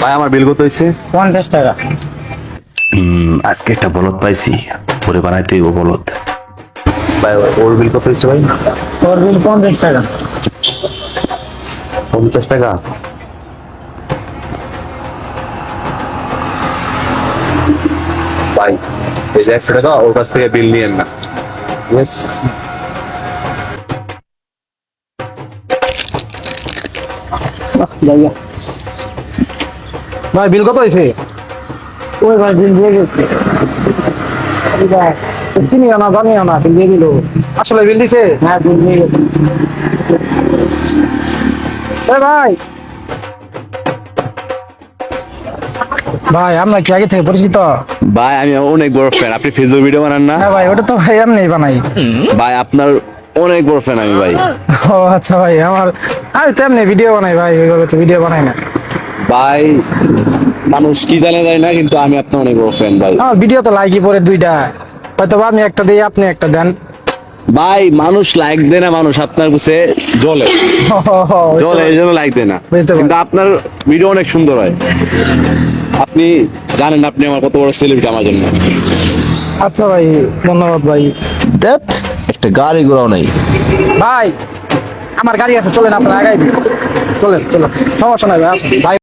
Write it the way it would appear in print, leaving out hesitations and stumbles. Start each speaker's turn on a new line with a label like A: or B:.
A: ভাই আমার বিল কত হয়েছে?
B: 50 টাকা।
A: আজকে একটা বলদ পাইছি, পরে বানাইতে হইব বলদ। ভাই ওর বিল কত হয়েছে ভাই?
B: ওর বিল 50 টাকা।
A: 50 টাকা। ভাই এই যে 100 টাকা ওর কাছ থেকে বিল নিয়েন না। ইয়েস।
C: ভাই বিল কত হয়েছে?
B: ওই ভাই বিল দিয়ে গেছে।
C: চিনিও না জানিও না, বিল দিয়ে দিল। আসলে বিল দিছে?
B: হ্যাঁ বিল দিয়ে গেছে।
C: ভাই ভাই আমরা কি আগে থেকে পরিচিত?
A: ভাই আমি অনেক বড় ফ্যান। আপনি ফেসবুক ভিডিও বানান না?
C: হ্যাঁ ভাই, ওটা তো ভাই এমনি বানাই।
A: ভাই আপনার অনেক বড় ফ্যান আমি ভাই।
C: ও আচ্ছা ভাই, আমি তো এমনি ভিডিও বানাই ভাই, ওইভাবে তো ভিডিও বানাই না।
A: ভাই মানুষ কি জানে যায় না, কিন্তু আমি আপনার অনেক বড় ফ্যান ভাই।
C: আমার ভিডিও তো লাইকই পরে 2টা, হয়তো বা আমি একটা দিই, আপনি একটা দেন।
A: ভাই মানুষ লাইক দেয় না, মানুষ আপনার কাছে জ্বলে জ্বলে, এই জন্য লাইক দেয় না।
C: বুঝতে পারি।
A: কিন্তু আপনার ভিডিও অনেক সুন্দর হয়। আপনি জানেন আপনি আমার কত বড় সেলিব্রিটি আমার জন্য।
C: আচ্ছা ভাই, ধন্যবাদ ভাই।
A: দেখ একটা গাড়ি ঘোড়াও নাই।
C: ভাই আমার গাড়ি আছে, চলেন আপনার আগাই দিন। চলেন চলেন, সমস্যা নাই ভাই, আসুন ভাই।